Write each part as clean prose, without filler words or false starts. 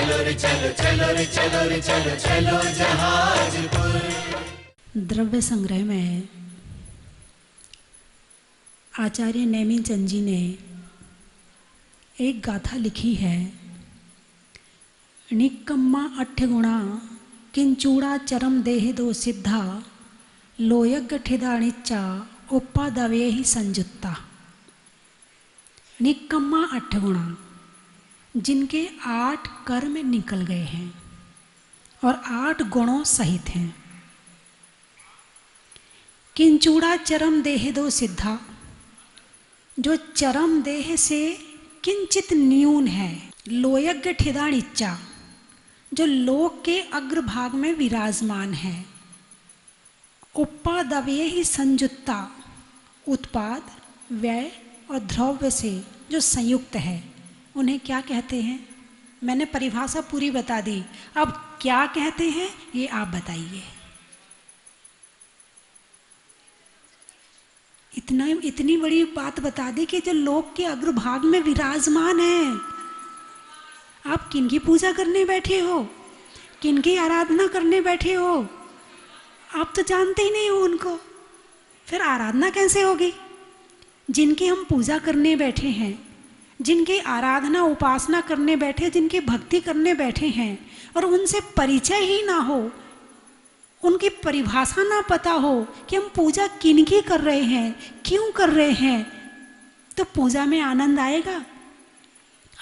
चलो रे चलो, चलो रे चलो रे चलो, चलो जहाजपुर। द्रव्य संग्रह में आचार्य नेमिचंद जी ने एक गाथा लिखी है। निकम्मा अठ गुणा किंचूड़ा चरम देह दो सिद्धा लोयज्ञ ठिदाणिच्चा उपादवे ही संजुत्ता। निकम्मा अठ गुणा, जिनके 8 कर्म निकल गए हैं और 8 गुणों सहित हैं। किंचूड़ा चरम देह दो सिद्धा, जो चरम देह से किंचित न्यून है। लोयज्ञ ठिदाणिच्चा, जो लोक के अग्रभाग में विराजमान है। उपादव्य ही संयुक्ता, उत्पाद, व्यय और द्रव्य से जो संयुक्त है, उन्हें क्या कहते हैं? मैंने परिभाषा पूरी बता दी, अब क्या कहते हैं ये आप बताइए। इतनी बड़ी बात बता दी कि जो लोक के अग्रभाग में विराजमान है। आप किनकी पूजा करने बैठे हो, किनकी आराधना करने बैठे हो? आप तो जानते ही नहीं हो उनको, फिर आराधना कैसे होगी? जिनकी हम पूजा करने बैठे हैं, जिनकी आराधना उपासना करने बैठे, जिनकी भक्ति करने बैठे हैं, और उनसे परिचय ही ना हो, उनकी परिभाषा ना पता हो कि हम पूजा किनकी कर रहे हैं, क्यों कर रहे हैं, तो पूजा में आनंद आएगा?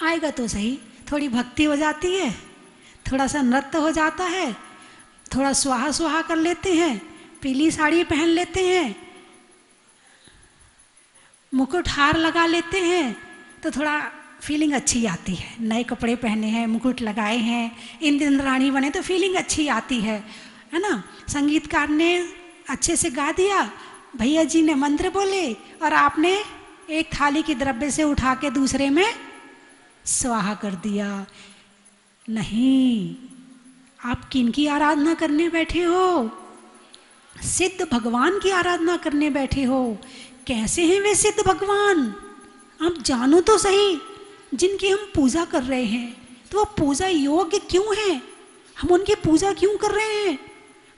आएगा तो सही। थोड़ी भक्ति हो जाती है, थोड़ा सा नृत्य हो जाता है, थोड़ा स्वाहा स्वाहा कर लेते हैं, पीली साड़ी पहन लेते हैं, मुकुट हार लगा लेते हैं, तो थोड़ा फीलिंग अच्छी आती है। नए कपड़े पहने हैं, मुकुट लगाए हैं, इंद्राणी बने तो फीलिंग अच्छी आती है ना। संगीतकार ने अच्छे से गा दिया, भैया जी ने मंत्र बोले और आपने एक थाली की द्रव्य से उठा के दूसरे में स्वाहा कर दिया। नहीं, आप किनकी आराधना करने बैठे हो? सिद्ध भगवान की आराधना करने बैठे हो। कैसे हैं वे सिद्ध भगवान? आप जानो तो सही। जिनकी हम पूजा कर रहे हैं तो वो पूजा योग्य क्यों है? हम उनकी पूजा क्यों कर रहे हैं?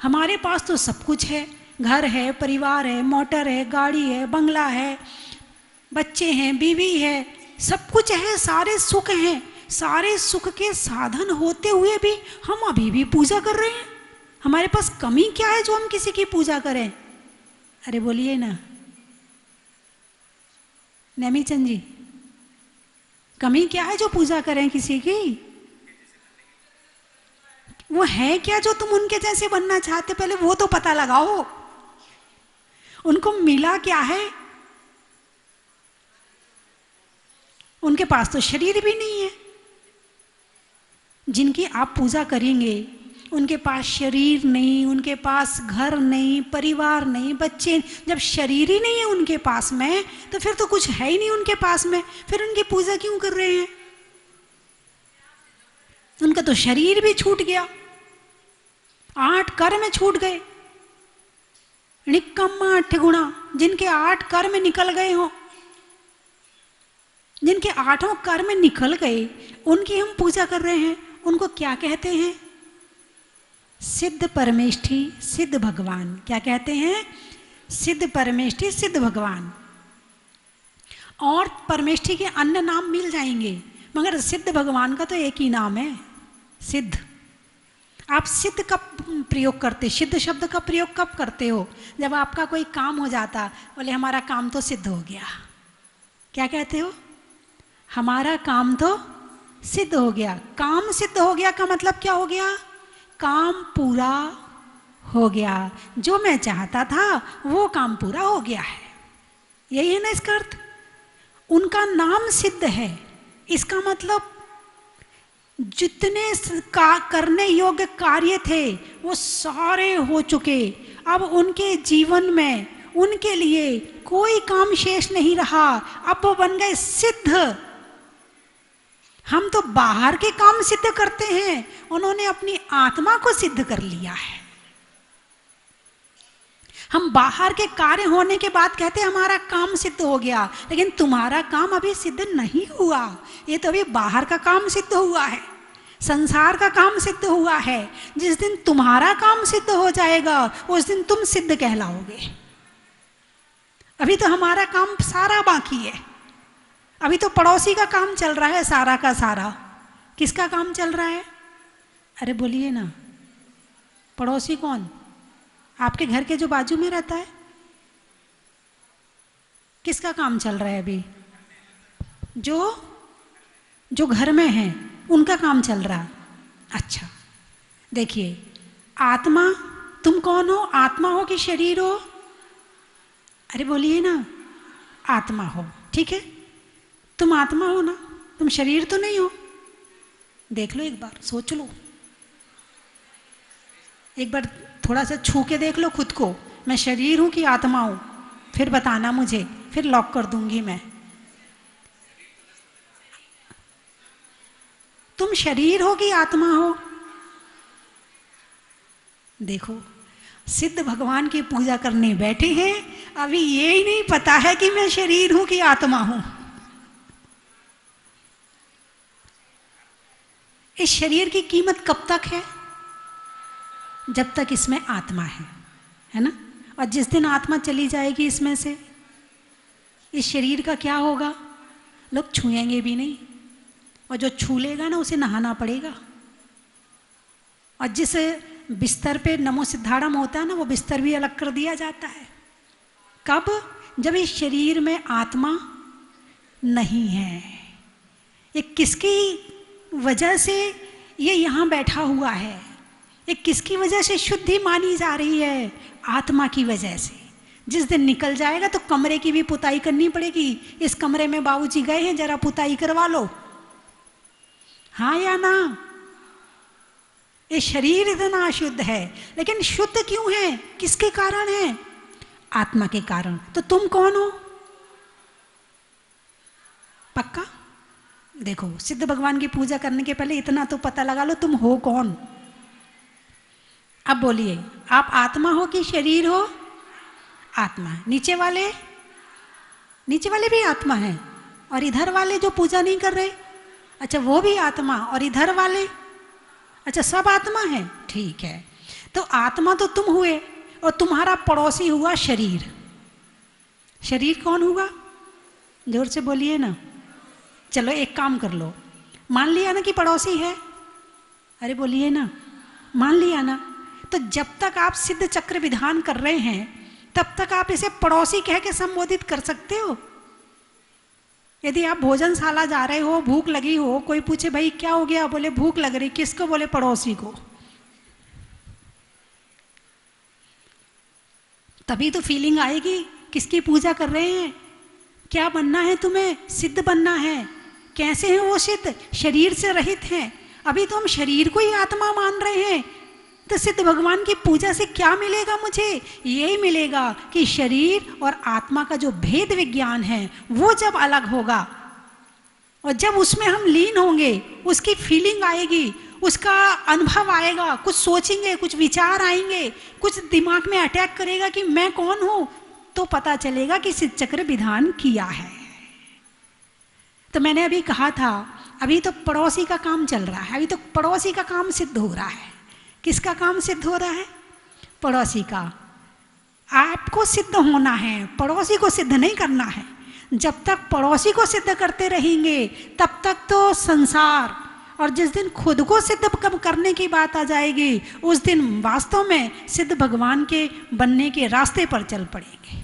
हमारे पास तो सब कुछ है, घर है, परिवार है, मोटर है, गाड़ी है, बंगला है, बच्चे हैं, बीवी है, सब कुछ है, सारे सुख हैं। सारे सुख के साधन होते हुए भी हम अभी भी पूजा कर रहे हैं। हमारे पास कमी क्या है जो हम किसी की पूजा करें? अरे बोलिए ना नेमिचंद जी, कमी क्या है जो पूजा करें किसी की? वो है क्या जो तुम उनके जैसे बनना चाहते? पहले वो तो पता लगाओ, उनको मिला क्या है? उनके पास तो शरीर भी नहीं है। जिनकी आप पूजा करेंगे उनके पास शरीर नहीं, उनके पास घर नहीं, परिवार नहीं, बच्चे। जब शरीर ही नहीं है उनके पास में, तो फिर तो कुछ है ही नहीं उनके पास में, फिर उनकी पूजा क्यों कर रहे हैं? उनका तो शरीर भी छूट गया, 8 कर्म छूट गए। निकम्मा 8 गुणा, जिनके 8 कर्म निकल गए हो, जिनके 8 कर्म निकल गए, उनकी हम पूजा कर रहे हैं। उनको क्या कहते हैं? सिद्ध परमेष्ठी सिद्ध भगवान। क्या कहते हैं? सिद्ध परमेष्ठी सिद्ध भगवान। और परमेष्ठी के अन्य नाम मिल जाएंगे, मगर सिद्ध भगवान का तो एक ही नाम है, सिद्ध। आप सिद्ध कब प्रयोग करते, सिद्ध शब्द का प्रयोग कब करते हो? जब आपका कोई काम हो जाता, बोले हमारा काम तो सिद्ध हो गया। क्या कहते हो? हमारा काम तो सिद्ध हो गया। काम सिद्ध हो गया का मतलब क्या हो गया? काम पूरा हो गया। जो मैं चाहता था वो काम पूरा हो गया है। यही है ना इसका अर्थ। उनका नाम सिद्ध है, इसका मतलब जितने करने योग्य कार्य थे वो सारे हो चुके। अब उनके जीवन में उनके लिए कोई काम शेष नहीं रहा। अब वो बन गए सिद्ध। हम तो बाहर के काम सिद्ध करते हैं, उन्होंने अपनी आत्मा को सिद्ध कर लिया है। हम बाहर के कार्य होने के बाद कहते हैं हमारा काम सिद्ध हो गया, लेकिन तुम्हारा काम अभी सिद्ध नहीं हुआ। ये तो अभी बाहर का काम सिद्ध हुआ है। संसार का काम सिद्ध हुआ है। जिस दिन तुम्हारा काम सिद्ध हो जाएगा उस दिन तुम सिद्ध कहलाओगे। अभी तो हमारा काम सारा बाकी है। अभी तो पड़ोसी का काम चल रहा है सारा का सारा। किसका काम चल रहा है? अरे बोलिए ना, पड़ोसी कौन? आपके घर के जो बाजू में रहता है, किसका काम चल रहा है अभी? जो घर में है उनका काम चल रहा। अच्छा देखिए, आत्मा, तुम कौन हो? आत्मा हो कि शरीर हो? अरे बोलिए ना, आत्मा हो। ठीक है, तुम आत्मा हो ना, तुम शरीर तो नहीं हो। देख लो एक बार, सोच लो एक बार, थोड़ा सा छू के देख लो खुद को, मैं शरीर हूं कि आत्मा हूं, फिर बताना मुझे, फिर लॉक कर दूंगी मैं। तुम शरीर हो कि आत्मा हो? देखो, सिद्ध भगवान की पूजा करने बैठे हैं, अभी ये ही नहीं पता है कि मैं शरीर हूं कि आत्मा हूं। इस शरीर की कीमत कब तक है? जब तक इसमें आत्मा है ना। और जिस दिन आत्मा चली जाएगी इसमें से, इस शरीर का क्या होगा? लोग छुएंगे भी नहीं, और जो छू लेगा ना उसे नहाना पड़ेगा। और जिस बिस्तर पे नमो सिद्धाड़म होता है ना, वो बिस्तर भी अलग कर दिया जाता है। कब? जब इस शरीर में आत्मा नहीं है। ये किसकी वजह से ये यहाँ बैठा हुआ है? ये किसकी वजह से शुद्धि मानी जा रही है? आत्मा की वजह से। जिस दिन निकल जाएगा तो कमरे की भी पुताई करनी पड़ेगी। इस कमरे में बाबूजी गए हैं, जरा पुताई करवा लो, हाँ या ना? ये शरीर इतना अशुद्ध है, लेकिन शुद्ध क्यों है? किसके कारण है? आत्मा के कारण। तो तुम कौन हो? पक्का? देखो, सिद्ध भगवान की पूजा करने के पहले इतना तो पता लगा लो, तुम हो कौन। अब बोलिए, आप आत्मा हो कि शरीर हो? आत्मा। नीचे वाले भी आत्मा है, और इधर वाले जो पूजा नहीं कर रहे, अच्छा वो भी आत्मा, और इधर वाले, अच्छा सब आत्मा है। ठीक है, तो आत्मा तो तुम हुए, और तुम्हारा पड़ोसी हुआ शरीर। शरीर कौन हुआ? जोर से बोलिए ना। चलो एक काम कर लो, मान लिया ना कि पड़ोसी है। अरे बोलिए ना, मान लिया ना। तो जब तक आप सिद्ध चक्र विधान कर रहे हैं, तब तक आप इसे पड़ोसी कह के संबोधित कर सकते हो। यदि आप भोजनशाला जा रहे हो, भूख लगी हो, कोई पूछे भाई क्या हो गया, बोले भूख लग रही, किसको? बोले पड़ोसी को। तभी तो फीलिंग आएगी किसकी पूजा कर रहे हैं। क्या बनना है तुम्हें? सिद्ध बनना है। कैसे हैं वो सिद्ध? शरीर से रहित हैं। अभी तो हम शरीर को ही आत्मा मान रहे हैं। तो सिद्ध भगवान की पूजा से क्या मिलेगा मुझे? यही मिलेगा कि शरीर और आत्मा का जो भेद विज्ञान है वो जब अलग होगा, और जब उसमें हम लीन होंगे, उसकी फीलिंग आएगी, उसका अनुभव आएगा, कुछ सोचेंगे, कुछ विचार आएंगे, कुछ दिमाग में अटैक करेगा कि मैं कौन हूं, तो पता चलेगा कि सिद्ध चक्र विधान किया है। तो मैंने अभी कहा था, अभी तो पड़ोसी का काम चल रहा है, अभी तो पड़ोसी का काम सिद्ध हो रहा है। किसका काम सिद्ध हो रहा है? पड़ोसी का। आपको सिद्ध होना है, पड़ोसी को सिद्ध नहीं करना है। जब तक पड़ोसी को सिद्ध करते रहेंगे तब तक तो संसार, और जिस दिन खुद को सिद्ध करने की बात आ जाएगी, उस दिन वास्तव में सिद्ध भगवान के बनने के रास्ते पर चल पड़ेंगे।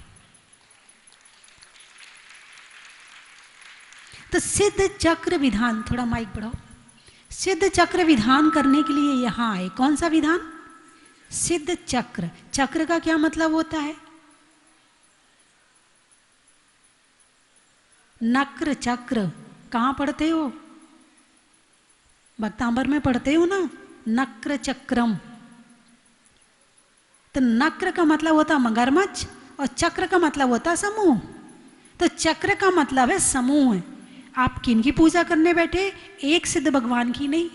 तो सिद्ध चक्र विधान, थोड़ा माइक बढ़ाओ। सिद्ध चक्र विधान करने के लिए यहां आए। कौन सा विधान? सिद्ध चक्र। चक्र का क्या मतलब होता है? नक्र चक्र कहां पढ़ते हो? भक्तांबर में पढ़ते हो ना, नक्र चक्रम। तो नक्र का मतलब होता मगरमच्छ, और चक्र का मतलब होता समूह। तो चक्र का मतलब है समूह। आप किनकी पूजा करने बैठे? एक सिद्ध भगवान की नहीं,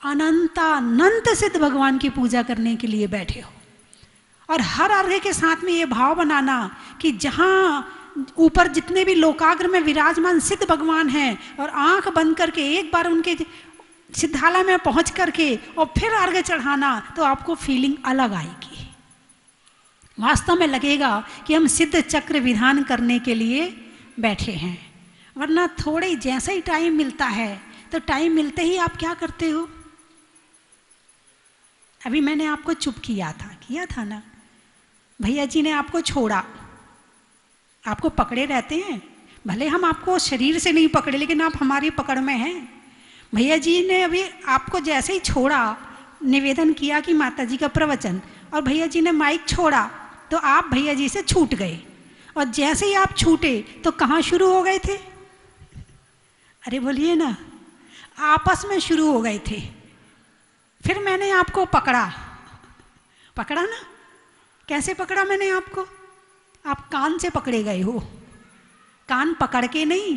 अनंत सिद्ध भगवान की पूजा करने के लिए बैठे हो। और हर अर्घ्य के साथ में ये भाव बनाना कि जहां ऊपर जितने भी लोकाग्र में विराजमान सिद्ध भगवान हैं, और आंख बंद करके एक बार उनके सिद्धालय में पहुंच करके और फिर अर्घ्य चढ़ाना, तो आपको फीलिंग अलग आएगी। वास्तव में लगेगा कि हम सिद्ध चक्र विधान करने के लिए बैठे हैं। वरना थोड़े जैसा ही टाइम मिलता है तो टाइम मिलते ही आप क्या करते हो? अभी मैंने आपको चुप किया था ना, भैया जी ने आपको छोड़ा, आपको पकड़े रहते हैं, भले हम आपको शरीर से नहीं पकड़े लेकिन आप हमारी पकड़ में हैं। भैया जी ने अभी आपको जैसे ही छोड़ा, निवेदन किया कि माता जी का प्रवचन, और भैया जी ने माइक छोड़ा तो आप भैया जी से छूट गए, और जैसे ही आप छूटे तो कहाँ शुरू हो गए थे? अरे बोलिए ना, आपस में शुरू हो गए थे। फिर मैंने आपको पकड़ा ना। कैसे पकड़ा मैंने आपको? आप कान से पकड़े गए हो, कान पकड़ के नहीं,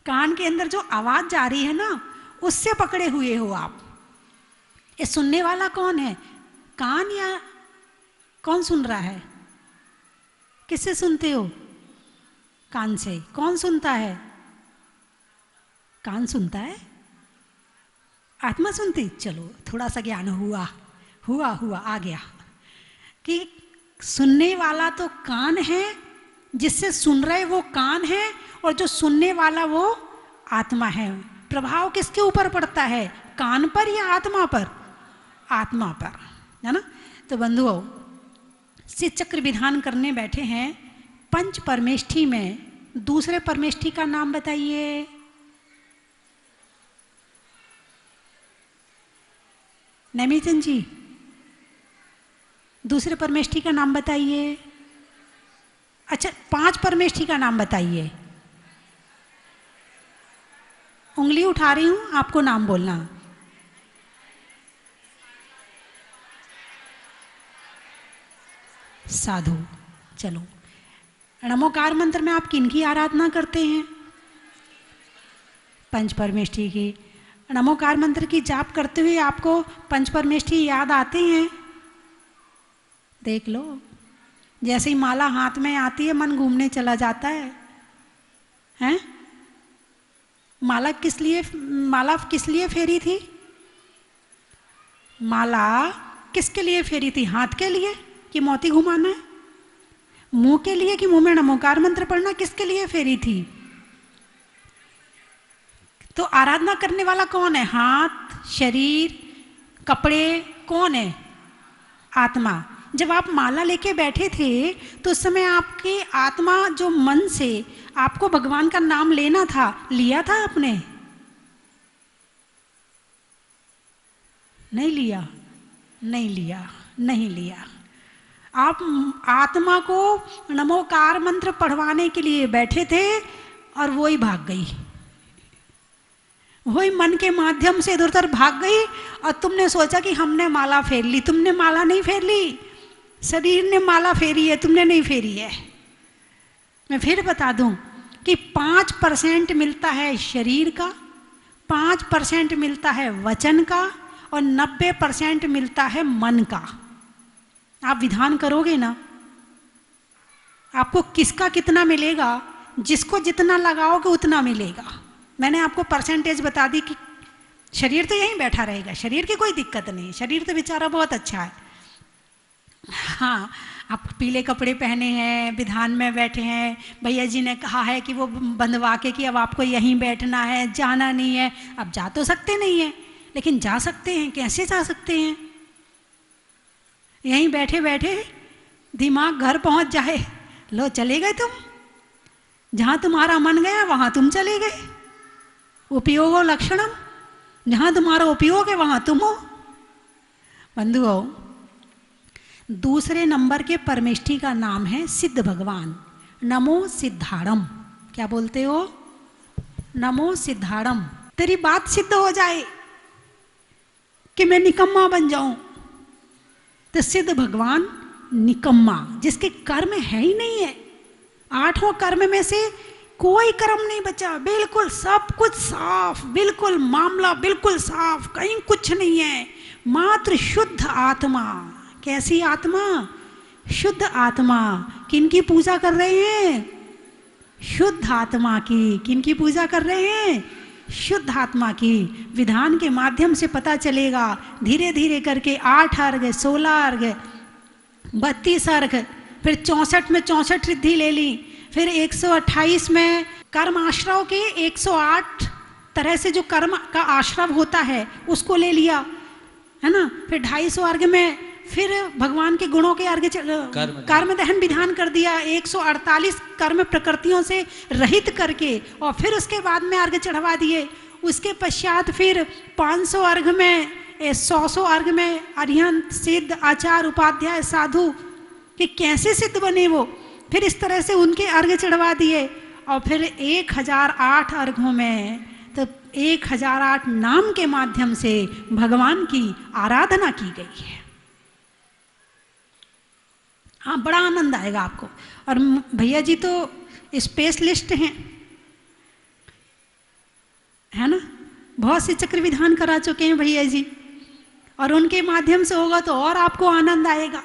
कान के अंदर जो आवाज जा रही है ना उससे पकड़े हुए हो आप। ये सुनने वाला कौन है? कान या कौन सुन रहा है? किससे सुनते हो? कान से। कौन सुनता है? कान सुनता है, आत्मा सुनती। चलो थोड़ा सा ज्ञान हुआ आ गया कि सुनने वाला तो कान है, जिससे सुन रहे वो कान है, और जो सुनने वाला वो आत्मा है। प्रभाव किसके ऊपर पड़ता है? कान पर या आत्मा पर? आत्मा पर, है ना। तो बंधुओं, सिद्ध चक्र विधान करने बैठे हैं। पंच परमेष्ठी में दूसरे परमेष्ठी का नाम बताइए। नैमिचंद जी, दूसरे परमेष्ठी का नाम बताइए। अच्छा, 5 परमेष्ठी का नाम बताइए। उंगली उठा रही हूं, आपको नाम बोलना। साधु। चलो, नमोकार मंत्र में आप किनकी आराधना करते हैं? पंच परमेष्ठी की। नमोकार मंत्र की जाप करते हुए आपको पंच परमेष्ठी याद आते हैं? देख लो, जैसे ही माला हाथ में आती है मन घूमने चला जाता है, हैं? माला किस लिए फेरी थी? माला किसके लिए फेरी थी? हाथ के लिए कि मोती घुमाना है? मुंह के लिए कि मुंह में नमोकार मंत्र पढ़ना? किसके लिए फेरी थी? तो आराधना करने वाला कौन है? हाथ, शरीर, कपड़े, कौन है? आत्मा। जब आप माला लेके बैठे थे तो उस समय आपकी आत्मा जो मन से आपको भगवान का नाम लेना था, लिया था आपने? नहीं लिया, नहीं लिया, नहीं लिया। आप आत्मा को नमोकार मंत्र पढ़वाने के लिए बैठे थे और वो ही भाग गई, वही मन के माध्यम से इधर उधर भाग गई, और तुमने सोचा कि हमने माला फेर ली। तुमने माला नहीं फेर ली, शरीर ने माला फेरी है, तुमने नहीं फेरी है। मैं फिर बता दूं कि 5% मिलता है शरीर का, 5% मिलता है वचन का, और 90% मिलता है मन का। आप विधान करोगे ना, आपको किसका कितना मिलेगा? जिसको जितना लगाओगे उतना मिलेगा। मैंने आपको परसेंटेज बता दी कि शरीर तो यहीं बैठा रहेगा, शरीर की कोई दिक्कत नहीं, शरीर तो बेचारा बहुत अच्छा है। हाँ, आप पीले कपड़े पहने हैं, विधान में बैठे हैं, भैया जी ने कहा है कि वो बंधवा के कि अब आपको यहीं बैठना है, जाना नहीं है। अब जा तो सकते नहीं है, लेकिन जा सकते हैं। कैसे जा सकते हैं? यहीं बैठे बैठे दिमाग घर पहुंच जाए, लो चले गए तुम, जहां तुम्हारा मन गया वहां तुम चले गए। उपयोगो लक्षणम, जहां तुम्हारा उपयोग है वहां तुम हो। बंधुओं, दूसरे नंबर के परमेष्ठी का नाम है सिद्ध भगवान। नमो सिद्धाड़म। क्या बोलते हो? नमो सिद्धाड़म। तेरी बात सिद्ध हो जाए कि मैं निकम्मा बन जाऊं, तो सिद्ध भगवान निकम्मा, जिसके कर्म है ही नहीं है। 8 कर्म में से कोई कर्म नहीं बचा, बिल्कुल सब कुछ साफ, बिल्कुल मामला बिल्कुल साफ, कहीं कुछ नहीं है, मात्र शुद्ध आत्मा। कैसी आत्मा? शुद्ध आत्मा। किनकी पूजा कर रहे हैं? शुद्ध आत्मा की। किनकी पूजा कर रहे हैं? शुद्ध आत्मा की विधान के माध्यम से पता चलेगा। धीरे धीरे करके 8 अर्घ, 16 अर्घ, 32 अर्घ, फिर 64 में 64 रिद्धि ले ली, फिर 128 में कर्म आश्रव के 108 तरह से जो कर्म का आश्रव होता है उसको ले लिया, है ना। फिर 250 अर्घ में फिर भगवान के गुणों के अर्घ कर्म दहन विधान कर दिया, 148 कर्म प्रकृतियों से रहित करके, और फिर उसके बाद में अर्घ चढ़वा दिए। उसके पश्चात फिर 500 अर्घ में 100 अर्घ में अरिहंत, सिद्ध, आचार्य, उपाध्याय, साधु कि कैसे सिद्ध बने वो, फिर इस तरह से उनके अर्घ चढ़वा दिए। और फिर 1008 अर्घों में तो 1008 नाम के माध्यम से भगवान की आराधना की गई है। हाँ, बड़ा आनंद आएगा आपको। और भैया जी तो स्पेशलिस्ट हैं, है ना, बहुत से चक्र विधान करा चुके हैं भैया जी, और उनके माध्यम से होगा तो और आपको आनंद आएगा।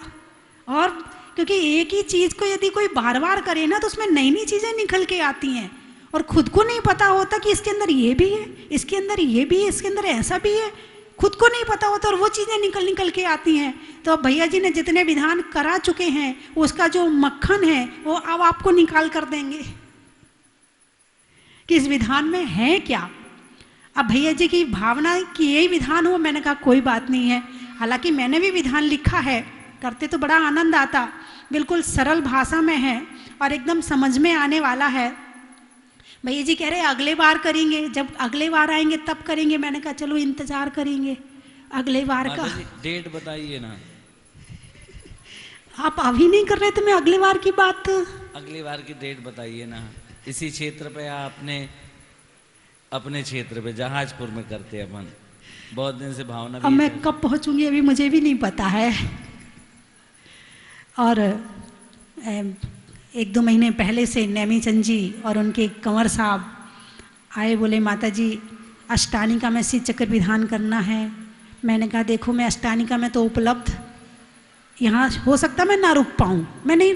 और क्योंकि एक ही चीज को यदि कोई बार बार करे ना तो उसमें नई नई चीजें निकल के आती हैं, और खुद को नहीं पता होता कि इसके अंदर ये भी है, इसके अंदर ये भी है, इसके अंदर ऐसा भी है, खुद को नहीं पता होता और वो चीजें निकल के आती हैं। तो अब भैया जी ने जितने विधान करा चुके हैं उसका जो मक्खन है वो अब आपको निकाल कर देंगे कि इस विधान में है क्या। अब भैया जी की भावना कि यही विधान हो, मैंने कहा कोई बात नहीं है। हालांकि मैंने भी विधान लिखा है, करते तो बड़ा आनंद आता, बिल्कुल सरल भाषा में है और एकदम समझ में आने वाला है। भैया जी कह रहे अगले बार करेंगे, जब अगले बार आएंगे तब करेंगे। मैंने कहा चलो इंतजार करेंगे अगले बार का। डेट बताइए ना। आप अभी नहीं कर रहे थे, मैं अगले बार की बात, अगली बार की डेट बताइए ना। इसी क्षेत्र पे आपने अपने क्षेत्र पे जहाजपुर में करते अपन, बहुत दिन से भावना। अब मैं कब पहुंचूंगी अभी मुझे भी नहीं पता है। और 1-2 महीने पहले से नैमी चंद जी और उनके कंवर साहब आए, बोले माता जी अष्टानिका में शीत चक्र विधान करना है। मैंने कहा देखो मैं अष्टानिका में तो उपलब्ध, यहाँ हो सकता मैं ना रुक पाऊँ, मैं नहीं,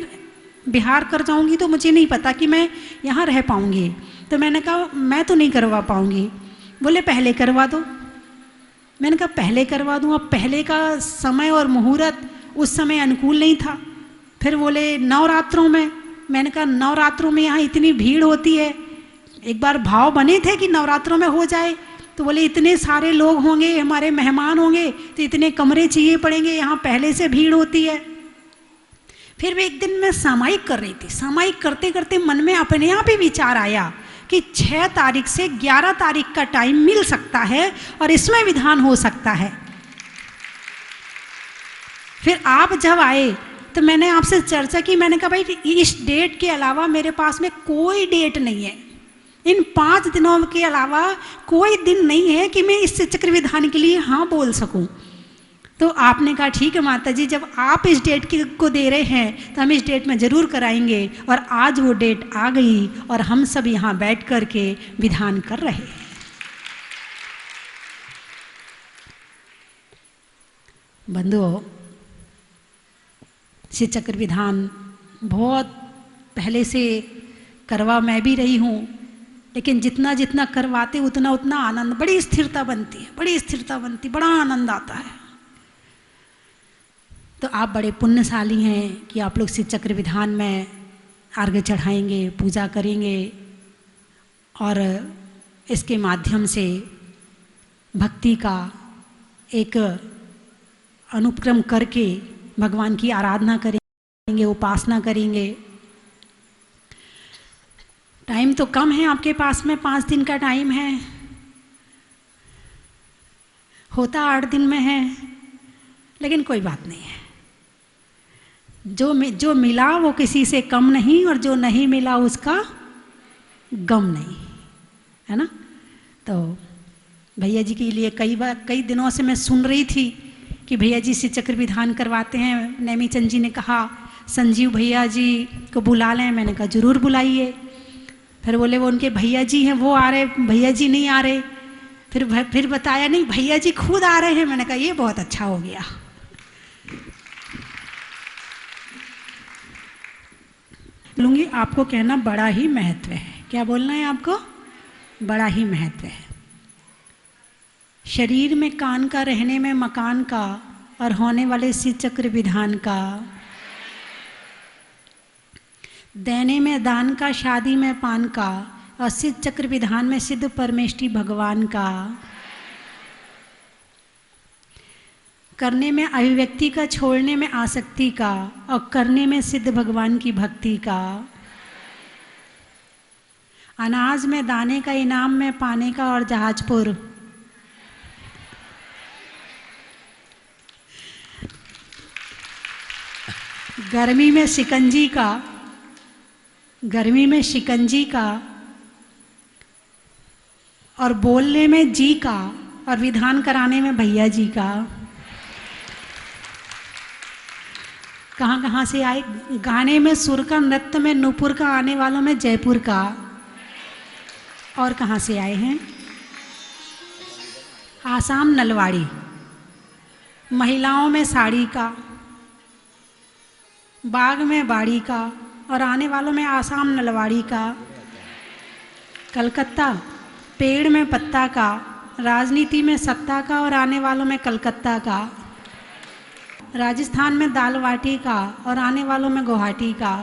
बिहार कर जाऊँगी तो मुझे नहीं पता कि मैं यहाँ रह पाऊँगी। तो मैंने कहा मैं तो नहीं करवा पाऊँगी। बोले पहले करवा दो। मैंने कहा पहले करवा दूँ। अब पहले का समय और मुहूर्त उस समय अनुकूल नहीं था। फिर बोले नवरात्रों में। मैंने कहा नवरात्रों में यहाँ इतनी भीड़ होती है, एक बार भाव बने थे कि नवरात्रों में हो जाए, तो बोले इतने सारे लोग होंगे, हमारे मेहमान होंगे, तो इतने कमरे चाहिए पड़ेंगे, यहाँ पहले से भीड़ होती है। फिर भी एक दिन मैं सामायिक कर रही थी, सामायिक करते करते मन में अपने आप ही विचार आया कि 6 तारीख से 11 तारीख का टाइम मिल सकता है और इसमें विधान हो सकता है। फिर आप जब आए तो मैंने आपसे चर्चा की, मैंने कहा भाई इस डेट के अलावा मेरे पास में कोई डेट नहीं है, इन 5 दिनों के अलावा कोई दिन नहीं है कि मैं इस चक्र विधान के लिए हाँ बोल सकूं। तो आपने कहा ठीक है माता जी, जब आप इस डेट को दे रहे हैं तो हम इस डेट में ज़रूर कराएंगे। और आज वो डेट आ गई और हम सब यहाँ बैठ कर के विधान कर रहे हैं। बंधुओं, शीत चक्र विधान बहुत पहले से करवा मैं भी रही हूँ, लेकिन जितना जितना करवाते उतना उतना आनंद, बड़ी स्थिरता बनती है, बड़ी स्थिरता बनती, बड़ा आनंद आता है। तो आप बड़े पुण्यशाली हैं कि आप लोग शीत चक्र विधान में अर्घ्य चढ़ाएंगे, पूजा करेंगे और इसके माध्यम से भक्ति का एक अनुक्रम करके भगवान की आराधना करेंगे, उपासना करेंगे। टाइम तो कम है आपके पास में, 5 दिन का टाइम है, होता 8 दिन में है, लेकिन कोई बात नहीं है। जो मिला वो किसी से कम नहीं, और जो नहीं मिला उसका गम नहीं, है ना। तो भैया जी के लिए कई दिनों से मैं सुन रही थी कि भैया जी शीत चक्र विधान करवाते हैं। नैमी चंद जी ने कहा संजीव भैया जी को बुला लें। मैंने कहा जरूर बुलाइए। फिर बोले वो उनके भैया जी हैं वो आ रहे, भैया जी नहीं आ रहे। फिर बताया नहीं भैया जी खुद आ रहे हैं। मैंने कहा ये बहुत अच्छा हो गया। बोलूँगी आपको कहना बड़ा ही महत्व है। क्या बोलना है आपको? बड़ा ही महत्व है। शरीर में कान का, रहने में मकान का, और होने वाले सिद्ध चक्र विधान का। देने में दान का, शादी में पान का, और सिद्ध चक्र विधान में सिद्ध परमेष्ठी भगवान का। करने में अभिव्यक्ति का, छोड़ने में आसक्ति का, और करने में सिद्ध भगवान की भक्ति का। अनाज में दाने का, इनाम में पाने का, और जहाजपुर। गर्मी में शिकंजी का, गर्मी में शिकंजी का, और बोलने में जी का, और विधान कराने में भैया जी का। कहाँ कहाँ से आए? गाने में सुर का, नृत्य में नूपुर का, आने वालों में जयपुर का। और कहाँ से आए हैं? आसाम नलवाड़ी। महिलाओं में साड़ी का, बाग में बाड़ी का, और आने वालों में आसाम नलवाड़ी का। कलकत्ता पेड़ में पत्ता का, राजनीति में सत्ता का, और आने वालों में कलकत्ता का। राजस्थान में दाल बाटी का, और आने वालों में गुवाहाटी का।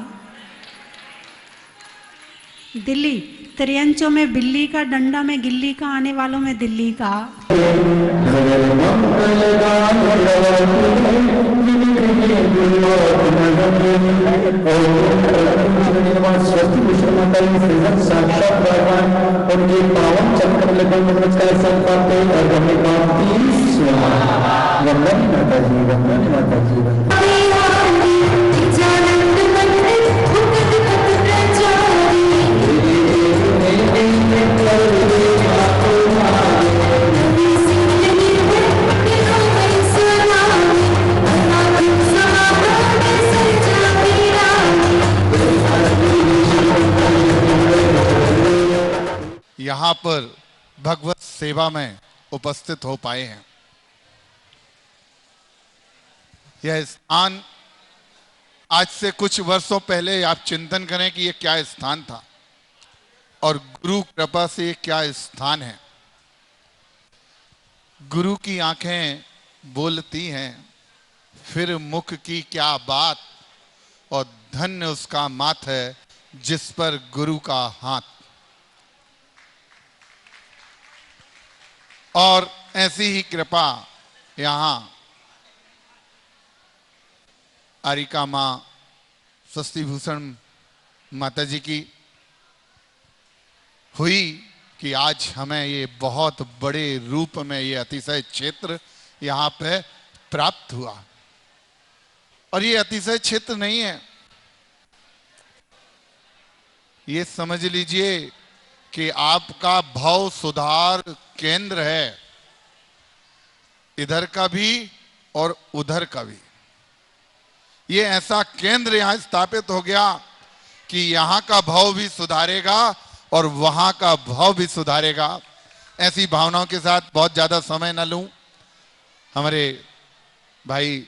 दिल्ली त्रियंचों में बिल्ली का, डंडा में गिल्ली का, आने वालों में दिल्ली का। उनके पावन चक्र लगन नमस्कार सब पाते और हमें वंदन माता जी, वंदन माता जी। यहाँ पर भगवत सेवा में उपस्थित हो पाए हैं। यह स्थान आज से कुछ वर्षों पहले आप चिंतन करें कि यह क्या स्थान था और गुरु कृपा से ये क्या स्थान है। गुरु की आंखें बोलती हैं, फिर मुख की क्या बात, और धन्य उसका माथ है जिस पर गुरु का हाथ। और ऐसी ही कृपा यहाँ आरिका माँ स्वस्ति भूषण माता जी की हुई कि आज हमें ये बहुत बड़े रूप में ये अतिशय क्षेत्र यहाँ पे प्राप्त हुआ। और ये अतिशय क्षेत्र नहीं है, ये समझ लीजिए कि आपका भाव सुधार केंद्र है, इधर का भी और उधर का भी। ये ऐसा केंद्र यहां स्थापित हो गया कि यहां का भाव भी सुधारेगा और वहां का भाव भी सुधारेगा। ऐसी भावनाओं के साथ बहुत ज्यादा समय न लूं, हमारे भाई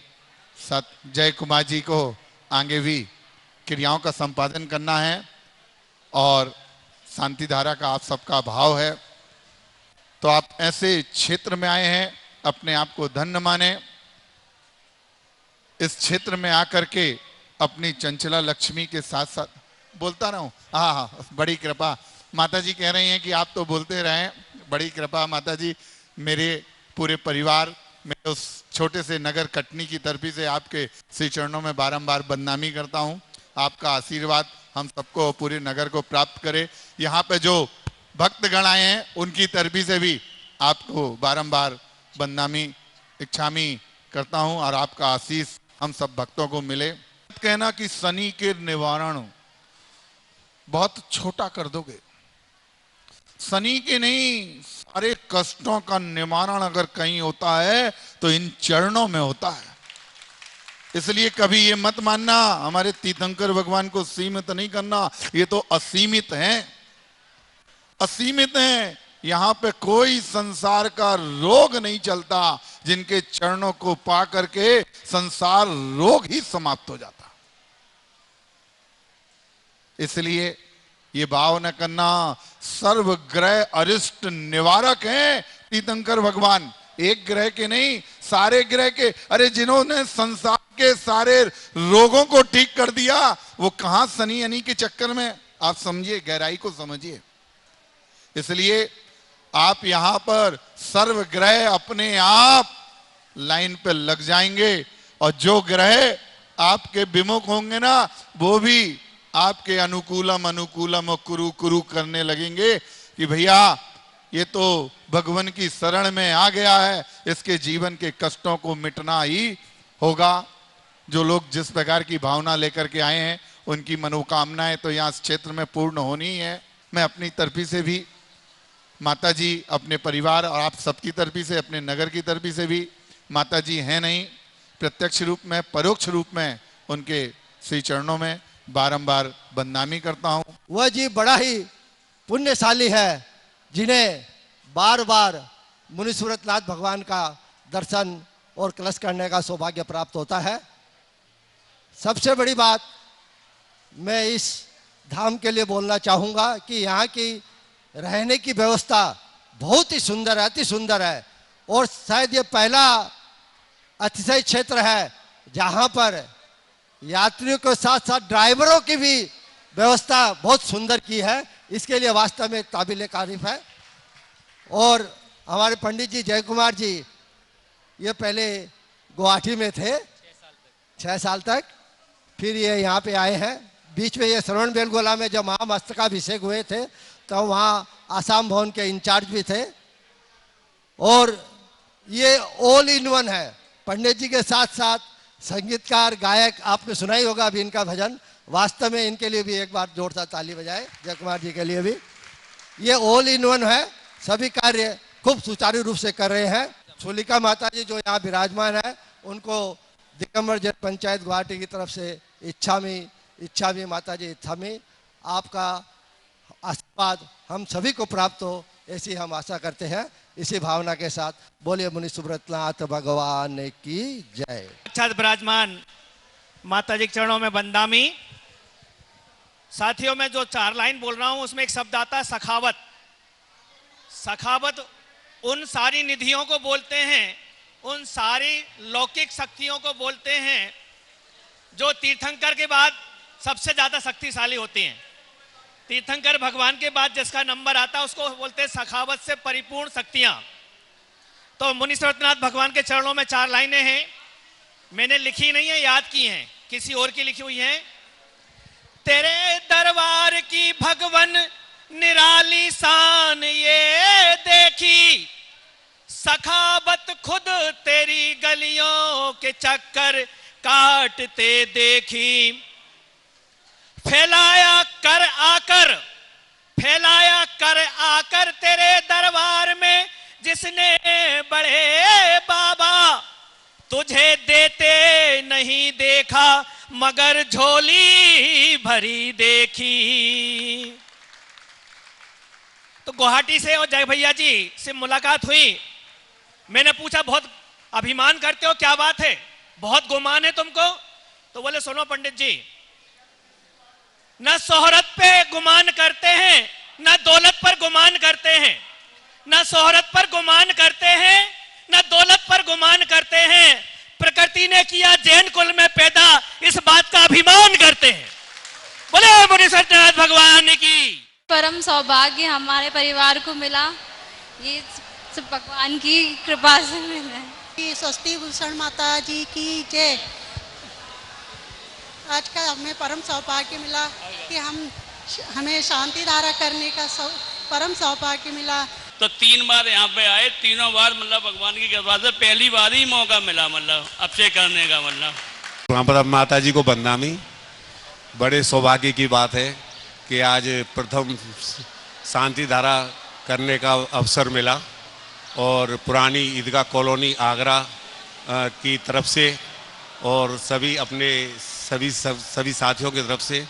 सत जय कुमार जी को आगे भी क्रियाओं का संपादन करना है और शांति धारा का आप सबका भाव है। तो आप ऐसे क्षेत्र में आए हैं, अपने आप को धन्य माने। इस क्षेत्र में आकर के अपनी चंचला लक्ष्मी के साथ साथ बोलता रहूं। हाँ, बड़ी कृपा माता जी कह रही हैं कि आप तो बोलते रहें। बड़ी कृपा माता जी, मेरे पूरे परिवार, मैं उस छोटे से नगर कटनी की तरफी से आपके श्री चरणों में बारंबार बदनामी करता हूं। आपका आशीर्वाद हम सबको, पूरे नगर को प्राप्त करे। यहाँ पे जो भक्तगण आए हैं उनकी तरफी से भी आपको बारंबार बदनामी इच्छामी करता हूं और आपका आशीष हम सब भक्तों को मिले। कहना कि शनि के निवारण बहुत छोटा कर दोगे, शनि के नहीं, सारे कष्टों का निवारण अगर कहीं होता है तो इन चरणों में होता है। इसलिए कभी ये मत मानना हमारे तीर्थंकर भगवान को सीमित नहीं करना, ये तो असीमित हैं, असीमित हैं। यहाँ पे कोई संसार का रोग नहीं चलता, जिनके चरणों को पा करके संसार रोग ही समाप्त हो जाता। इसलिए ये भाव न करना, सर्वग्रह अरिष्ट निवारक हैं, तीर्थंकर भगवान एक ग्रह के नहीं, सारे ग्रह के। अरे जिन्होंने संसार के सारे रोगों को ठीक कर दिया, वो कहां शनि अनी के चक्कर में। आप समझिए, गहराई को समझिए। इसलिए आप यहां पर सर्व ग्रह अपने आप लाइन पे लग जाएंगे, और जो ग्रह आपके विमुख होंगे ना, वो भी आपके अनुकूलम अनुकूलम कुरु कुरु करने लगेंगे कि भैया ये तो भगवान की शरण में आ गया है, इसके जीवन के कष्टों को मिटना ही होगा। जो लोग जिस प्रकार की भावना लेकर के आए हैं, उनकी मनोकामनाएं तो यहाँ इस क्षेत्र में पूर्ण होनी ही है। मैं अपनी तरफी से भी, माता जी अपने परिवार और आप सबकी तरफी से, अपने नगर की तरफी से भी, माता जी हैं नहीं, प्रत्यक्ष रूप में परोक्ष रूप में उनके श्री चरणों में बारंबार बदनामी करता हूं। वह जी बड़ा ही पुण्यशाली है जिन्हें बार बार मुनीश्वरनाथ भगवान का दर्शन और कलश करने का सौभाग्य प्राप्त होता है। सबसे बड़ी बात मैं इस धाम के लिए बोलना चाहूँगा कि यहाँ की रहने की व्यवस्था बहुत ही सुंदर है, अति सुंदर है। और शायद ये पहला अतिशय क्षेत्र है जहाँ पर यात्रियों के साथ साथ ड्राइवरों की भी व्यवस्था बहुत सुंदर की है। इसके लिए वास्तव में काबिल तारीफ है। और हमारे पंडित जी जय कुमार जी, ये पहले गुवाहाटी में थे 6 साल तक, फिर ये यहाँ पे आए हैं। बीच में ये श्रवण बेलगोला में जब महामस्तकाभिषेक हुए थे तो वहाँ आसाम भवन के इंचार्ज भी थे। और ये ऑल इन वन है, पंडित जी के साथ साथ संगीतकार गायक, आपने सुना ही होगा अभी इनका भजन। वास्तव में इनके लिए भी एक बार जोरदार ताली बजाए, जय कुमार जी के लिए भी। ये ऑल इन वन है, सभी कार्य खूब सुचारू रूप से कर रहे हैं। छोलिका माता जी जो यहाँ विराजमान है, उनको दिगंबर जन पंचायत गुवाहाटी की तरफ से इच्छामी माता जी इच्छामी, आपका आशीर्वाद हम सभी को प्राप्त हो, ऐसी हम आशा करते हैं। इसी भावना के साथ बोलिए मुनि सुब्रतनाथ भगवान की जय। अच्छा विराजमान माता जी के चरणों में बंदामी। साथियों, मैं जो 4 लाइन बोल रहा हूं उसमें एक शब्द आता है सखावत। सखावत उन सारी निधियों को बोलते हैं, उन सारी लौकिक शक्तियों को बोलते हैं जो तीर्थंकर के बाद सबसे ज्यादा शक्तिशाली होती हैं। तीर्थंकर भगवान के बाद जिसका नंबर आता है उसको बोलते हैं सखावत से परिपूर्ण शक्तियां। तो मुनि सुब्रतनाथ भगवान के चरणों में 4 लाइनें हैं, मैंने लिखी नहीं है, याद की हैं, किसी और की लिखी हुई हैं। तेरे दरबार की भगवन निराली शान ये देखी, सखावत खुद तेरी गलियों के चक्कर काटते देखी। फैलाया कर आकर तेरे दरबार में जिसने बड़े बाबा, तुझे देते नहीं देखा मगर झोली भरी देखी। तो गुवाहाटी से और जय भैया जी से मुलाकात हुई। मैंने पूछा बहुत अभिमान करते हो, क्या बात है, बहुत गुमान है तुमको? तो बोले सुनो पंडित जी, न शोहरत पे गुमान करते हैं, न दौलत पर गुमान करते हैं, न शोहरत पर गुमान करते हैं, न दौलत पर गुमान करते हैं। प्रकृति ने किया जैन कुल में पैदा, इस बात का अभिमान करते हैं। बोले मुनि सुब्रतनाथ भगवान की। परम सौभाग्य हमारे परिवार को मिला, ये सब भगवान की कृपा से मिला है। स्वस्ति भूषण माता जी की जय। आज का हमें परम सौभाग्य मिला कि हमें शांति धारा करने का परम सौभाग्य मिला। तो 3 बार यहाँ पे आए, तीनों बार मतलब भगवान की कृपा से पहली बार ही मौका मिला, मतलब अभिषेक करने का। मतलब वहाँ पर अब माता जी को बंदामी, बड़े सौभाग्य की बात है कि आज प्रथम शांति धारा करने का अवसर मिला। और पुरानी ईदगाह कॉलोनी आगरा की तरफ से और सभी अपने सभी साथियों की तरफ से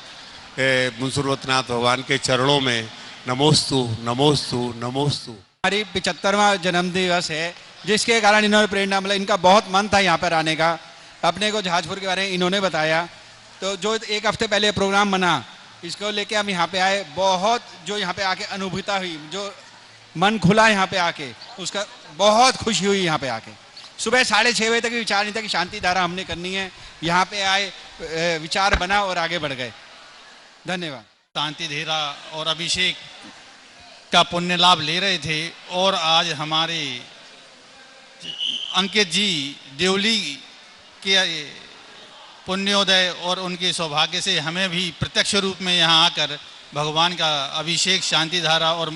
मुनि सुब्रतनाथ भगवान के चरणों में नमोस्तु नमोस्तु नमोस्तु। हमारी 75वां जन्म दिवस है, जिसके कारण इन्होंने प्रेरणा मिला। इनका बहुत मन था यहाँ पर आने का, अपने को जहाजपुर के बारे में इन्होंने बताया। तो जो 1 हफ्ते पहले प्रोग्राम बना, इसको लेके हम यहाँ पे आए। बहुत जो यहाँ पे आके अनुभूता हुई, जो मन खुला यहाँ पे आके, उसका बहुत खुशी हुई यहाँ पे आके। सुबह 6:30 बजे तक विचार नहीं था कि शांति धारा हमने करनी है, यहाँ पे आए, विचार बना और आगे बढ़ गए। धन्यवाद। शांति धारा और अभिषेक का पुण्य लाभ ले रहे थे और आज हमारे अंकित जी देवली के पुण्योदय और उनके सौभाग्य से हमें भी प्रत्यक्ष रूप में यहाँ आकर भगवान का अभिषेक, शांति धारा और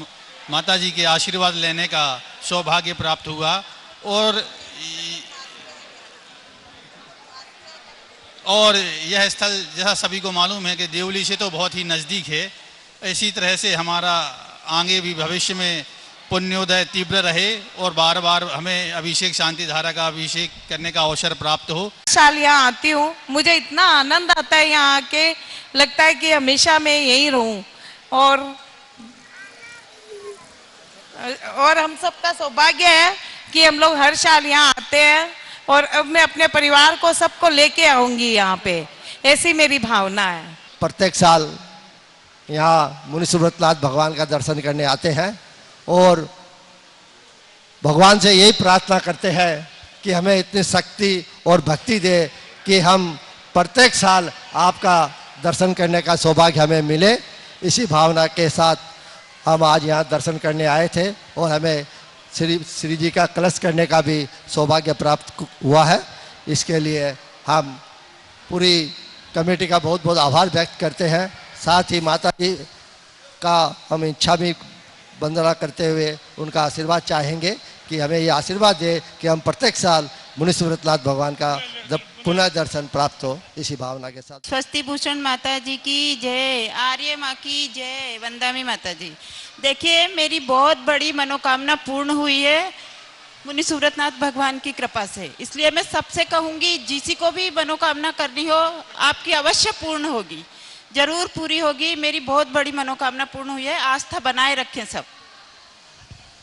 माता जी के आशीर्वाद लेने का सौभाग्य प्राप्त हुआ। और यह स्थल जैसा सभी को मालूम है कि देवली से तो बहुत ही नज़दीक है, इसी तरह से हमारा आगे भी भविष्य में पुण्योदय तीव्र रहे और बार बार हमें अभिषेक, शांति धारा का अभिषेक करने का अवसर प्राप्त हो। साल यहाँ आती हूँ, मुझे इतना आनंद आता है यहाँ आके, लगता है कि हमेशा मैं यहीं रहूँ। और हम सबका सौभाग्य है कि हम लोग हर साल यहाँ आते हैं और अब मैं अपने परिवार को सबको लेके आऊंगी यहाँ पे, ऐसी मेरी भावना है। प्रत्येक साल यहाँ मुनि सुब्रतनाथ भगवान का दर्शन करने आते हैं और भगवान से यही प्रार्थना करते हैं कि हमें इतनी शक्ति और भक्ति दे कि हम प्रत्येक साल आपका दर्शन करने का सौभाग्य हमें मिले। इसी भावना के साथ हम आज यहाँ दर्शन करने आए थे और हमें श्री जी का कलश करने का भी सौभाग्य प्राप्त हुआ है। इसके लिए हम पूरी कमेटी का बहुत बहुत आभार व्यक्त करते हैं। साथ ही माता जी का हम इच्छा भी वंदना करते हुए उनका आशीर्वाद चाहेंगे कि हमें ये आशीर्वाद दे कि हम प्रत्येक साल मुनि सुब्रतनाथ भगवान का जब पुनः दर्शन प्राप्त हो, इसी भावना के साथ। स्वस्ति भूषण माता जी की जय, आर्य माँ की जय, वंदामी माता जी। देखिए, मेरी बहुत बड़ी मनोकामना पूर्ण हुई है मुनि सुब्रतनाथ भगवान की कृपा से, इसलिए मैं सबसे कहूँगी जिसी को भी मनोकामना करनी हो आपकी अवश्य पूर्ण होगी, जरूर पूरी होगी। मेरी बहुत बड़ी मनोकामना पूर्ण हुई है, आस्था बनाए रखें सब।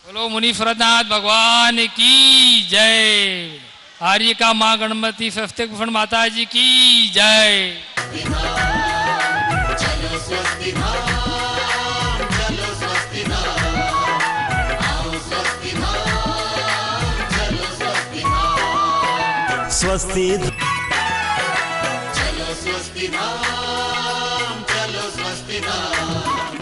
बोलो मुनि सुब्रतनाथ भगवान की जय, आर्य का माँ गणपति स्वस्ति भूषण माता जी की जय। चलो स्वस्ति धाम, चलो स्वस्ति धाम, आओ स्वस्ति धाम, चलो स्वस्ति धाम, स्वस्ति चलो स्वस्ति धाम, चलो स्वस्ति धाम।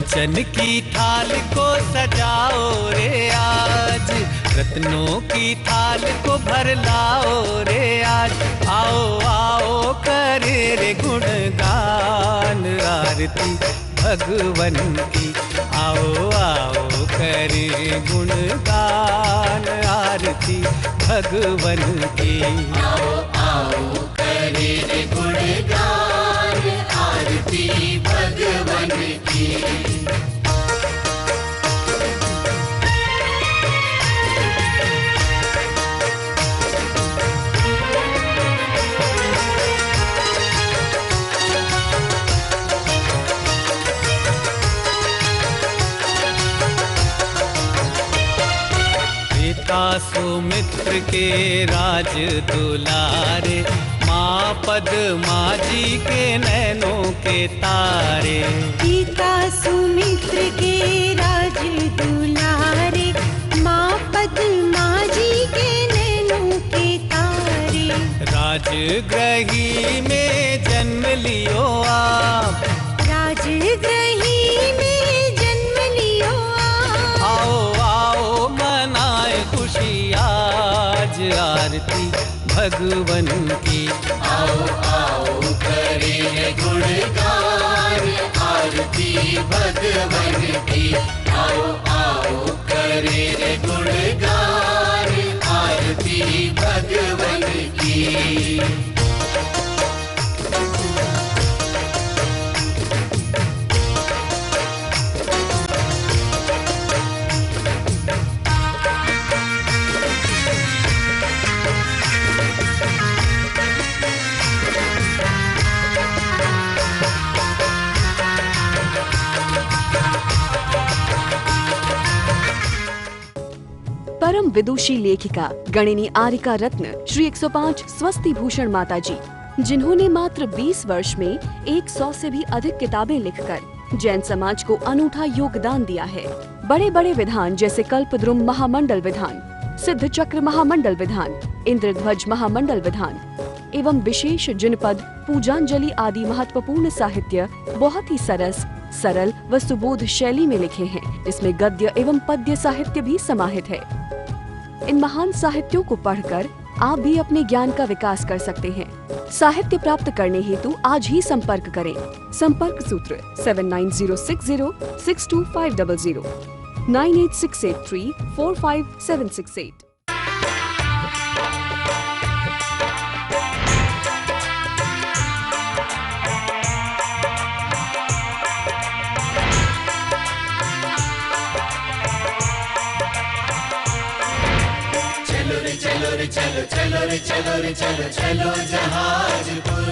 चन की थाल को सजाओ रे आज, रत्नों की थाल को भर लाओ रे आज। आओ आओ करे रे गुणगान आरती भगवन की, आओ आओ करे गुणगान आरती भगवन की। आओ आओ करे रे गुणगान आरती भगवन की। सुमित्र के राज दुलारे, माँ पद्मा जी के नैनों के तारे। पिता सुमित्र के राज दुलारे, माँ पद्मा जी के नैनों के तारे। राजगृही में जन्म लियो आप, राजगृही में जन्म लियो आप। आओ आओ मनाए खुशी आज आरती भगवन की। आओ आओ करे गुणगान आरती भगवन की। आओ आओ करे गुणगान आरती भगवन की। परम विदुषी लेखिका गणिनी आरिका रत्न श्री 105 स्वस्ति भूषण माता जी, जिन्होंने मात्र 20 वर्ष में 100 से भी अधिक किताबें लिखकर जैन समाज को अनूठा योगदान दिया है। बड़े बड़े विधान जैसे कल्पद्रुम महामंडल विधान, सिद्ध चक्र महामंडल विधान, इंद्रध्वज महामंडल विधान एवं विशेष जिनपद, पूजांजलि आदि महत्वपूर्ण साहित्य बहुत ही सरल व सुबोध शैली में लिखे हैं, जिसमें गद्य एवं पद्य साहित्य भी समाहित है। इन महान साहित्यों को पढ़कर आप भी अपने ज्ञान का विकास कर सकते हैं। साहित्य प्राप्त करने हेतु आज ही संपर्क करें। संपर्क सूत्र 7906062500 9868345768। चलो रे चलो रे चलो चलो रे चलो रे चलो चलो जहाजपुर